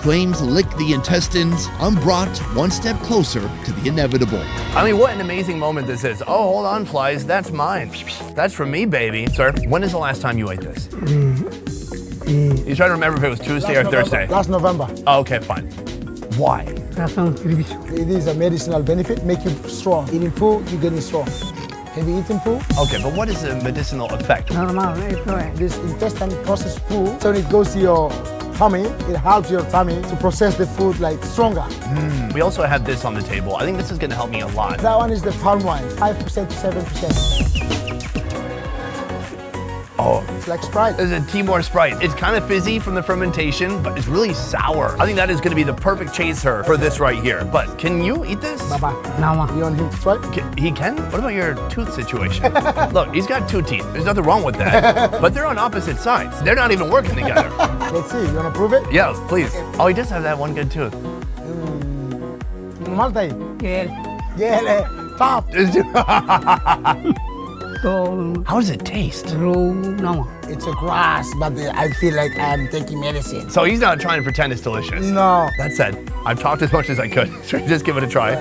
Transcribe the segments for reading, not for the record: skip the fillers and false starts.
flames lick the intestines, I'm brought one step closer to the inevitable. I mean, what an amazing moment this is. Oh, hold on, flies, that's mine. That's from me, baby. Sir, when is the last time you ate this? He's trying to remember if it was Tuesday or Thursday. Last November. Oh, okay, fine. Why? It is a medicinal benefit, make you strong. Eating poo, you're getting strong. Have you eaten poo? Okay, but what is the medicinal effect? This intestine process poo, so when it goes to your tummy, it helps your tummy to process the food like stronger. We also have this on the table. I think this is gonna help me a lot. That one is the palm wine, 5% to 7%. Oh, It's like Sprite. this is a Timor Sprite. It's kind of fizzy from the fermentation, but it's really sour. I think that is gonna be the perfect chaser for this right here. But can you eat this? Baba. You want him to try? He can? What about your tooth situation? Look, he's got 2 teeth. There's nothing wrong with that. But they're on opposite sides. They're not even working together. Let's see, you wanna prove it? Yeah, please. Oh, he does have that one good tooth. Malta. Yeah, top. How does it taste? It's a grass, but I feel like I'm taking medicine. So he's not trying to pretend it's delicious. No. That said, I've talked as much as I could. Should we just give it a try?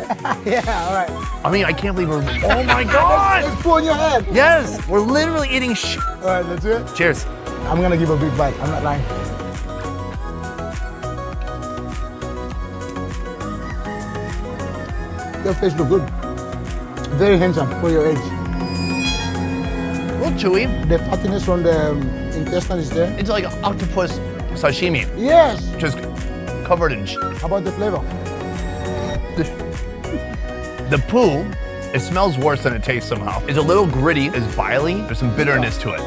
Yeah, all right. I mean, I can't believe we're, oh my God! Let's pull on your head. Yes, we're literally eating All right, let's do it. Cheers. I'm gonna give a big bite, I'm not lying. Your face look good. Very handsome for your age. A little chewy. The fattiness from the intestine is there. It's like octopus sashimi, Yes. just covered in How about the flavor? The poo, it smells worse than it tastes somehow. It's a little gritty, it's viley, there's some bitterness to it.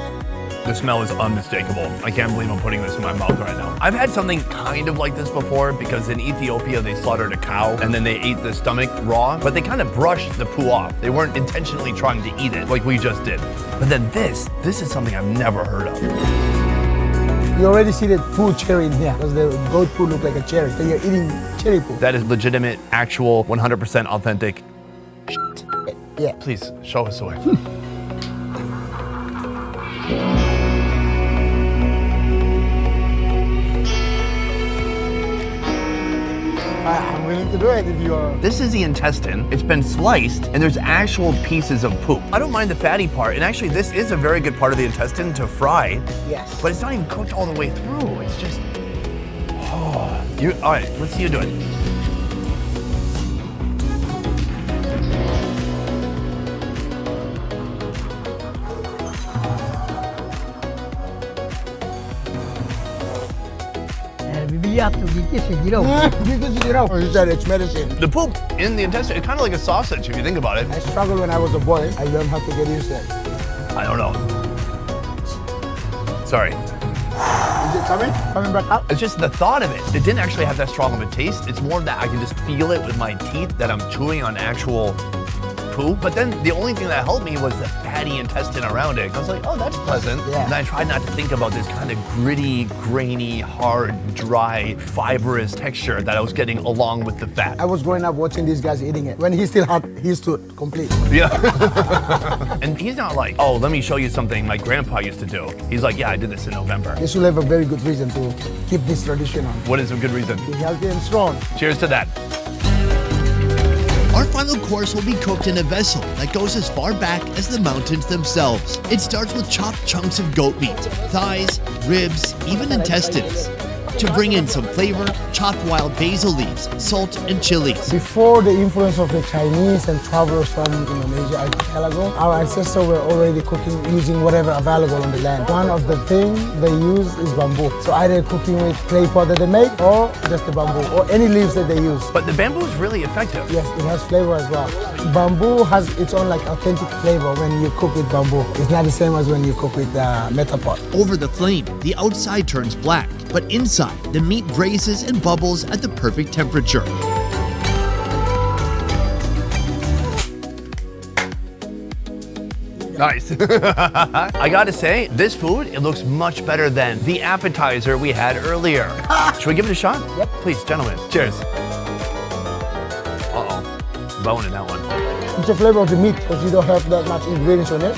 The smell is unmistakable. I can't believe I'm putting this in my mouth right now. I've had something kind of like this before because in Ethiopia they slaughtered a cow and then they ate the stomach raw, but they kind of brushed the poo off. They weren't intentionally trying to eat it like we just did. But then this is something I've never heard of. You already see the poo cherry in here because the goat poo look like a cherry. So you're eating cherry poo. That is legitimate, actual, 100% authentic shit. Yeah. Please, show us the way. I'm willing to do it if you're... This is the intestine. It's been sliced, and there's actual pieces of poop. I don't mind the fatty part, and actually this is a very good part of the intestine to fry, Yes. but it's not even cooked all the way through. It's just, all right, let's see you do it. You said it's medicine. The poop in the intestine, it's kind of like a sausage if you think about it. I struggled when I was a boy. I learned how to get used to it. I don't know. Sorry. Is it coming? Coming back up? It's just the thought of it. It didn't actually have that strong of a taste. It's more that I can just feel it with my teeth that I'm chewing on actual poo. But then the only thing that helped me was the fatty intestine around it. I was like, oh, that's pleasant. Yeah. And I tried not to think about this kind of gritty, grainy, hard, dry, fibrous texture that I was getting along with the fat. I was growing up watching these guys eating it. When he still had his tooth complete. Yeah. And he's not like, oh, let me show you something my grandpa used to do. He's like, yeah, I did this in November. They should have a very good reason to keep this tradition on. What is a good reason? Be healthy and strong. Cheers to that. Our final course will be cooked in a vessel that goes as far back as the mountains themselves. It starts with chopped chunks of goat meat, thighs, ribs, even intestines. To bring in some flavor, chopped wild basil leaves, salt, and chilies. Before the influence of the Chinese and travelers from Indonesia archipelago, our ancestors were already cooking using whatever available on the land. One of the things they use is bamboo. So either cooking with clay pot that they make or just the bamboo or any leaves that they use. But the bamboo is really effective. Yes, it has flavor as well. Bamboo has its own like authentic flavor when you cook with bamboo. It's not the same as when you cook with metal pot. Over the flame, the outside turns black, but inside, the meat braises and bubbles at the perfect temperature. Nice. I gotta say, this food, it looks much better than the appetizer we had earlier. Should we give it a shot? Yep. Please, gentlemen. Cheers. Uh-oh. Bone in that one. It's the flavor of the meat because you don't have that much ingredients on it.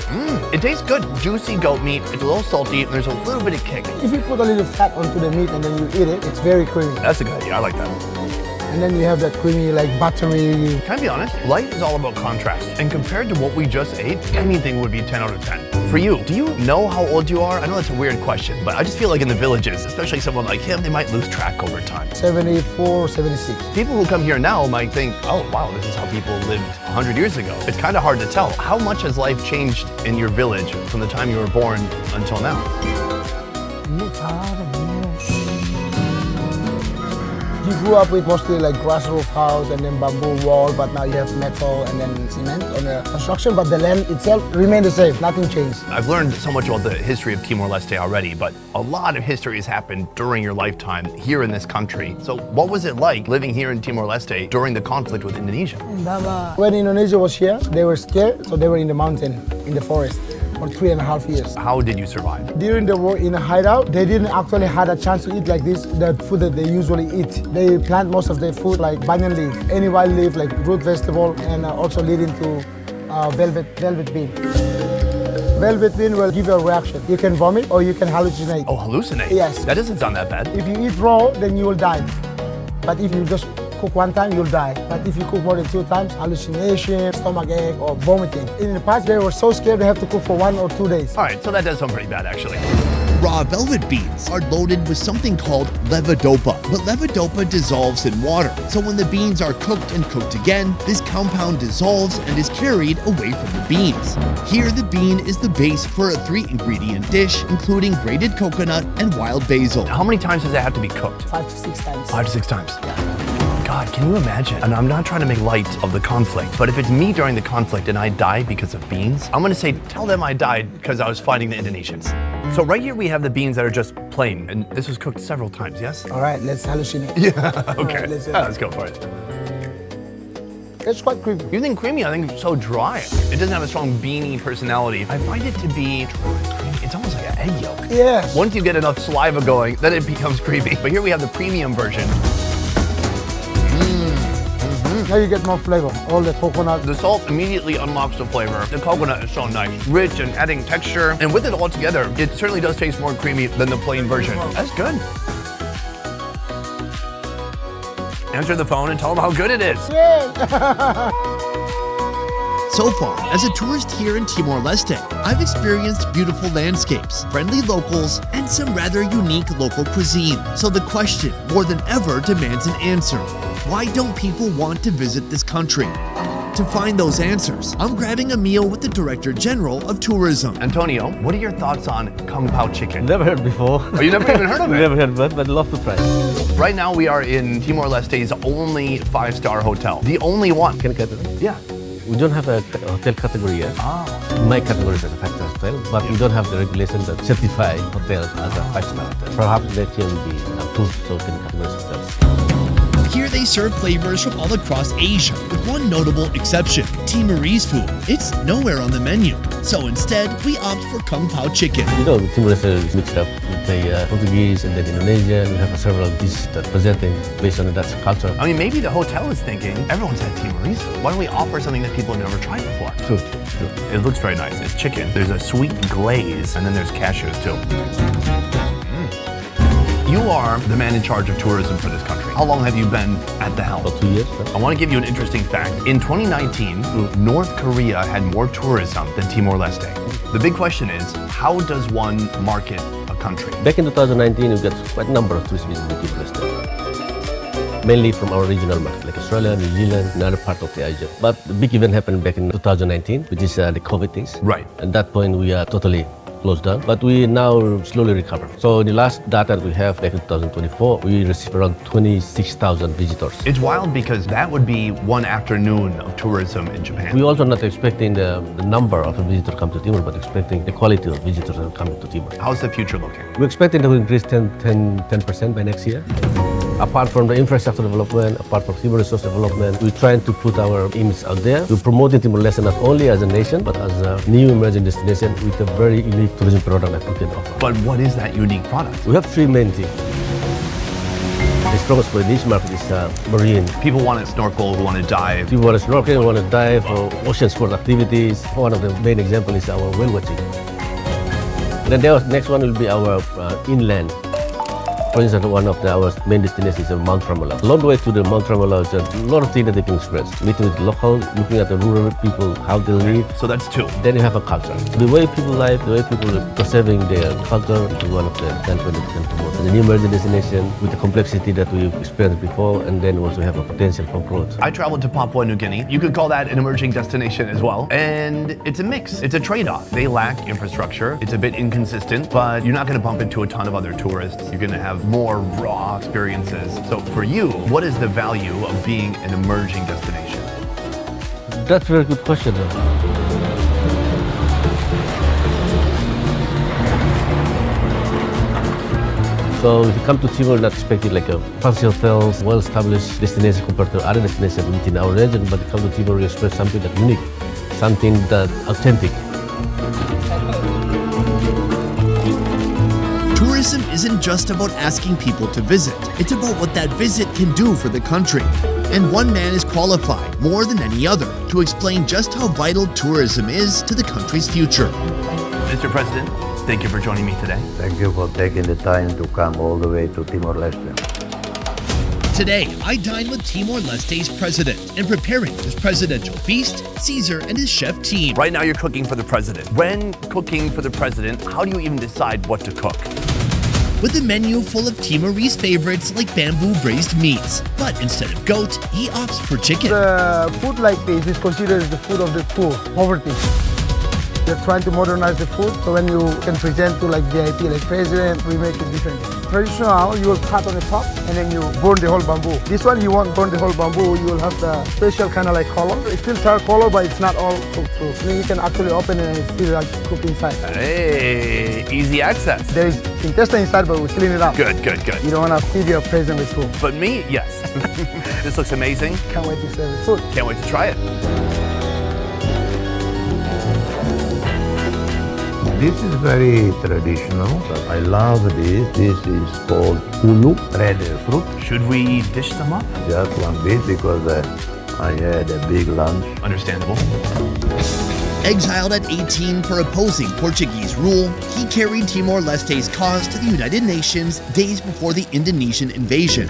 It tastes good. Juicy goat meat. It's a little salty, and there's a little bit of kick. If you put a little fat onto the meat and then you eat it, it's very creamy. That's a good idea. I like that. And then you have that creamy, like buttery. Can I be honest? Life is all about contrast. And compared to what we just ate, anything would be 10 out of 10. For you, do you know how old you are? I know that's a weird question, but I just feel like in the villages, especially someone like him, they might lose track over time. 74, 76. People who come here now might think, oh, wow, this is how people lived 100 years ago. It's kind of hard to tell. How much has life changed in your village from the time you were born until now? You grew up with mostly like grass roof house and then bamboo wall, but now you have metal and then cement on the construction, but the land itself remained the same, nothing changed. I've learned so much about the history of Timor-Leste already, but a lot of history has happened during your lifetime here in this country. So what was it like living here in Timor-Leste during the conflict with Indonesia? When Indonesia was here, they were scared, so they were in the mountain, in the forest, for 3.5 years. How did you survive? During the war in a hideout, they didn't actually had a chance to eat like this, the food that they usually eat. They plant most of their food like banyan leaf, any wild leaf like root vegetable, and also leading to velvet bean. Velvet bean will give you a reaction. You can vomit or you can hallucinate. Oh, hallucinate? Yes. That doesn't sound that bad. If you eat raw, then you will die. But if you just cook one time, you'll die. But if you cook more than 2 times, hallucination, stomach ache, or vomiting. In the past, they were so scared they have to cook for 1 or 2 days. All right, so that does sound pretty bad, actually. Raw velvet beans are loaded with something called levodopa, but levodopa dissolves in water. So when the beans are cooked and cooked again, this compound dissolves and is carried away from the beans. Here, the bean is the base for a 3-ingredient dish, including grated coconut and wild basil. How many times does it have to be cooked? 5 to 6 times. 5 to 6 times. God, can you imagine? And I'm not trying to make light of the conflict, but if it's me during the conflict and I die because of beans, I'm gonna say, tell them I died because I was fighting the Indonesians. So right here we have the beans that are just plain, and this was cooked several times, yes? All right, let's hallucinate. Yeah, okay. All right, Let's go for it. It's quite creamy. You think creamy? I think it's so dry. It doesn't have a strong beany personality. I find it to be dry, creamy. It's almost like an egg yolk. Yes. Once you get enough saliva going, then it becomes creamy. But here we have the premium version. Now you get more flavor, all the coconut. The salt immediately unlocks the flavor. The coconut is so nice, rich and adding texture. And with it all together, it certainly does taste more creamy than the plain version. That's good. Answer the phone and tell them how good it is. So far, as a tourist here in Timor-Leste, I've experienced beautiful landscapes, friendly locals, and some rather unique local cuisine. So the question, more than ever, demands an answer. Why don't people want to visit this country? To find those answers, I'm grabbing a meal with the Director General of Tourism. Antonio, what are your thoughts on Kung Pao chicken? Never heard before. Oh, you never even heard of it? Never heard, but love to try. Right now we are in Timor-Leste's only 5-star hotel. The only one. Can I get it? Yeah. We don't have a hotel category yet. My category is a 5-star hotel, but we don't have the regulation that certify hotels as a 5-star hotel. Perhaps next year will be approved so we can categorize hotels. Here they serve flavors from all across Asia, with one notable exception, Timorese food. It's nowhere on the menu. So instead, we opt for Kung Pao chicken. You know, Timor-Leste is mixed up with the Portuguese and then Indonesian. We have several dishes that presenting based on that culture. I mean, maybe the hotel is thinking, everyone's had Timorese food. Why don't we offer something that people have never tried before? True. It looks very nice. It's chicken. There's a sweet glaze, and then there's cashews too. You are the man in charge of tourism for this country. How long have you been at the helm? About 2 years. I want to give you an interesting fact. In 2019, North Korea had more tourism than Timor-Leste. The big question is, how does one market a country? Back in 2019, we got quite a number of tourists visiting Timor-Leste. Mainly from our regional market, like Australia, New Zealand, and other part of the Asia. But the big event happened back in 2019, which is the COVID things. Right. At that point, we are totally closed down, but we now slowly recover. So the last data that we have back in 2024, we received around 26,000 visitors. It's wild because that would be one afternoon of tourism in Japan. We also not expecting the number of visitors come to Timor, but expecting the quality of visitors that are coming to Timor. How's the future looking? We're expecting to increase 10% by next year. Apart from the infrastructure development, apart from human resource development, we're trying to put our image out there to promote Timor-Leste not only as a nation, but as a new emerging destination with a very unique tourism product that we can offer. But what is that unique product? We have 3 main things. The strongest for niche market is marine. People want to snorkel, who want to dive. If you want to snorkel, you want to dive, or ocean sport activities. One of the main examples is our whale watching. Then the next one will be our inland. For instance, one of our main destinations is Mount Tremolo. Along the way to the Mount Tremolo, is a lot of things that they can express. Meeting with local, looking at the rural people, how they live. So that's two. Then you have a culture. The way people live, the way people are preserving their culture is one of the standpoints that we can promote. And the new emerging destination with the complexity that we've experienced before, and then also have a potential for growth. I traveled to Papua New Guinea. You could call that an emerging destination as well. And it's a mix. It's a trade-off. They lack infrastructure. It's a bit inconsistent, but you're not going to bump into a ton of other tourists. You're going to have more raw experiences. So for you, what is the value of being an emerging destination? That's a very good question. So if you come to Timor, not expecting like a fancy hotels, well-established destination compared to other destinations within our region, but you come to Timor, you expect something that's unique, something that's authentic. Tourism isn't just about asking people to visit. It's about what that visit can do for the country. And one man is qualified more than any other to explain just how vital tourism is to the country's future. Mr. President, thank you for joining me today. Thank you for taking the time to come all the way to Timor-Leste. Today, I dine with Timor-Leste's president and preparing his presidential feast, Caesar and his chef team. Right now you're cooking for the president. When cooking for the president, how do you even decide what to cook? With a menu full of Timorese favorites like bamboo braised meats. But instead of goat, he opts for chicken. The food like this is considered the food of the poor, poverty. They're trying to modernize the food, so when you can present to like VIP, like president, we make it different. Traditional, you will cut on the top and then you burn the whole bamboo. This one, you won't burn the whole bamboo, you will have the special kind of like color. It's still charcoal, but it's not all cooked through. Then you can actually open it and it's still like cooked inside. Hey, easy access. There is intestine inside, but we clean it up. Good, good, good. You don't want to feed your president with food. But me, yes. This looks amazing. Can't wait to serve the food. Can't wait to try it. This is very traditional. I love this. This is called ulu, red fruit. Should we dish some up? Just one bit because I had a big lunch. Understandable. Exiled at 18 for opposing Portuguese rule, he carried Timor-Leste's cause to the United Nations days before the Indonesian invasion.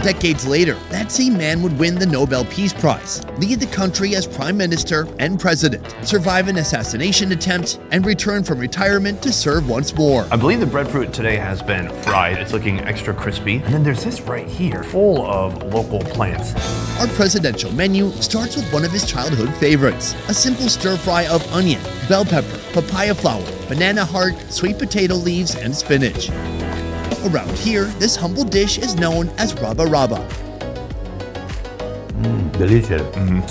Decades later, that same man would win the Nobel Peace Prize, lead the country as prime minister and president, survive an assassination attempt, and return from retirement to serve once more. I believe the breadfruit today has been fried. It's looking extra crispy. And then there's this right here, full of local plants. Our presidential menu starts with one of his childhood favorites, a simple stir-fry of onion, bell pepper, papaya flower, banana heart, sweet potato leaves, and spinach. Around here, this humble dish is known as raba raba. Delicious.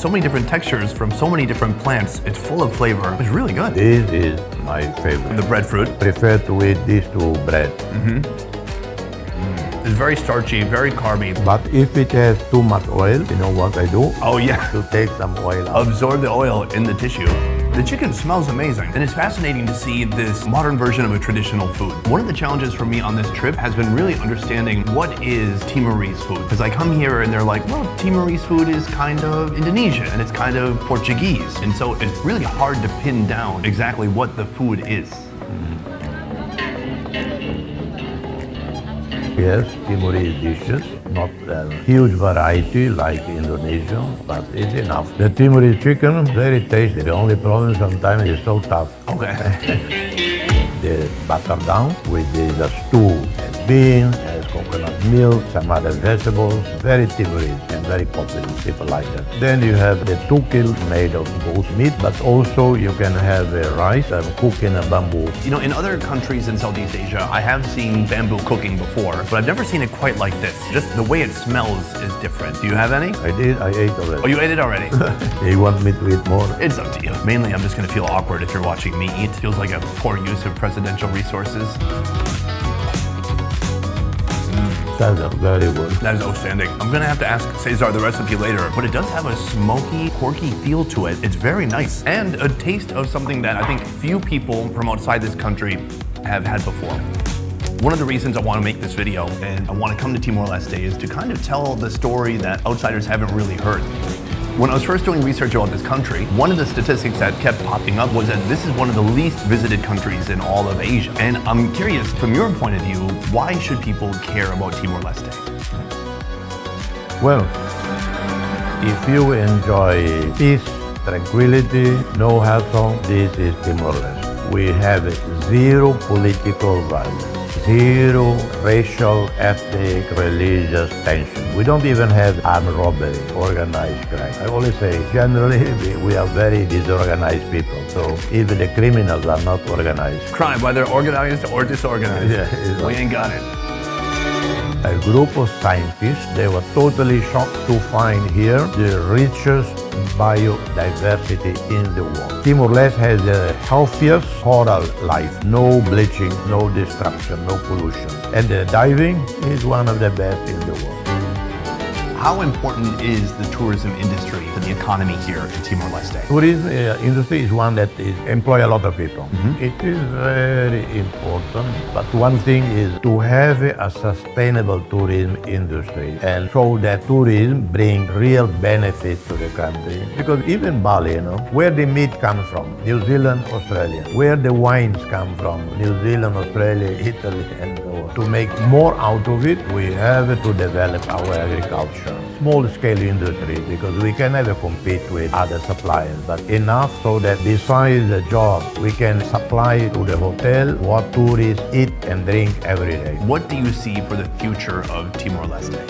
So many different textures from so many different plants. It's full of flavor. It's really good. This is my favorite. The breadfruit Prefer to eat this to bread. is very starchy, very carby. But if it has too much oil, you know what I do? Oh yeah, To take some oil out. absorb the oil in the tissue. The chicken smells amazing, and it's fascinating to see this modern version of a traditional food. One of the challenges for me on this trip has been really understanding what is Timorese food. Because I come here and they're like, well, Timorese food is kind of Indonesian and it's kind of Portuguese. And so it's really hard to pin down exactly what the food is. Yes, Timorese dishes, not a huge variety like Indonesian, but it's enough. The Timorese chicken, very tasty. The only problem sometimes is so tough. Okay. The butter down with the stew and beans, and coconut milk, some other vegetables. Very Timorese and very popular. People like that. Then you have the tukil made of goat meat, but also you can have rice and cook in a bamboo. You know, in other countries in Southeast Asia, I have seen bamboo cooking before, but I've never seen it quite like this. Just the way it smells is different. Do you have any? I did, I ate already. Oh, you ate it already? You want me to eat more? It's up to you. Mainly, I'm just gonna feel awkward if you're watching me eat. Feels like a poor use of presidential resources. That's very good. That is outstanding. I'm gonna have to ask Cesar the recipe later, but it does have a smoky, quirky feel to it. It's very nice. And a taste of something that I think few people from outside this country have had before. One of the reasons I want to make this video and I want to come to Timor-Leste is to kind of tell the story that outsiders haven't really heard. When I was first doing research about this country, one of the statistics that kept popping up was that this is one of the least visited countries in all of Asia. And I'm curious, from your point of view, why should people care about Timor-Leste? Well, if you enjoy peace, tranquility, no hassle, this is Timor-Leste. We have zero political violence, zero racial, ethnic, religious tension. We don't even have armed robbery, organized crime. I always say, generally, we are very disorganized people. So even the criminals are not organized. Crime, whether organized or disorganized. Yeah, we ain't got it. A group of scientists, they were totally shocked to find here the richest biodiversity in the world. Timor-Leste has the healthiest coral life, no bleaching, no destruction, no pollution. And the diving is one of the best in the world. How important is the tourism industry to the economy here in Timor-Leste? Tourism industry is one that employ a lot of people. It is very important, but one thing is to have a sustainable tourism industry and show that tourism brings real benefit to the country. Because even Bali, where the meat comes from, New Zealand, Australia, where the wines come from, New Zealand, Australia, Italy, and so on. To make more out of it, we have to develop our agriculture. Small-scale industry, because we can never compete with other suppliers, but enough so that besides the job, we can supply to the hotel what tourists eat and drink every day. What do you see for the future of Timor-Leste?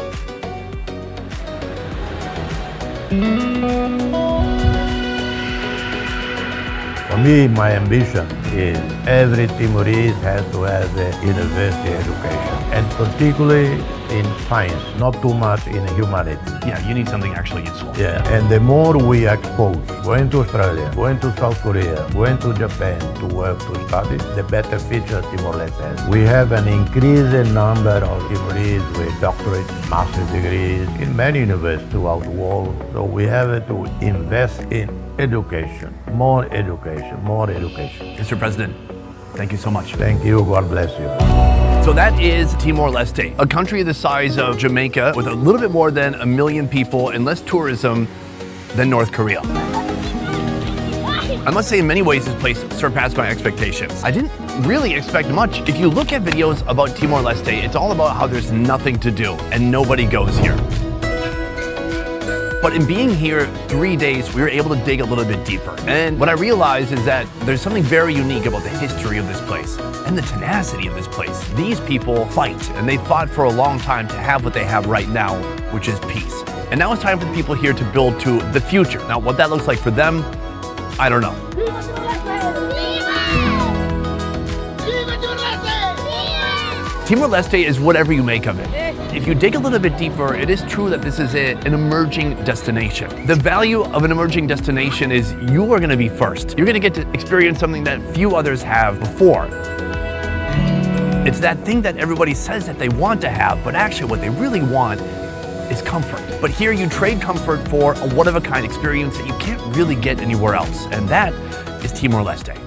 For me, my ambition is every Timorese has to have a university education, and particularly in science, not too much in humanities. Yeah, you need something actually useful. Yeah, and the more we expose, going to Australia, going to South Korea, going to Japan to work, to study, the better future Timor-Leste has. We have an increasing number of Timorese with doctorate, master's degrees in many universities throughout the world. So we have to invest in education, more education, more education. Mr. President, thank you so much. Thank you, God bless you. So that is Timor-Leste, a country the size of Jamaica with a little bit more than 1 million people and less tourism than North Korea. I must say, in many ways, this place surpassed my expectations. I didn't really expect much. If you look at videos about Timor-Leste, it's all about how there's nothing to do and nobody goes here. But in being here 3 days, we were able to dig a little bit deeper. And what I realized is that there's something very unique about the history of this place and the tenacity of this place. These people fight, and they fought for a long time to have what they have right now, which is peace. And now it's time for the people here to build to the future. Now, what that looks like for them, I don't know. Timor-Leste is whatever you make of it. If you dig a little bit deeper, it is true that this is an emerging destination. The value of an emerging destination is you are going to be first. You're going to get to experience something that few others have before. It's that thing that everybody says that they want to have, but actually what they really want is comfort. But here you trade comfort for a one-of-a-kind experience that you can't really get anywhere else, and that is Timor-Leste.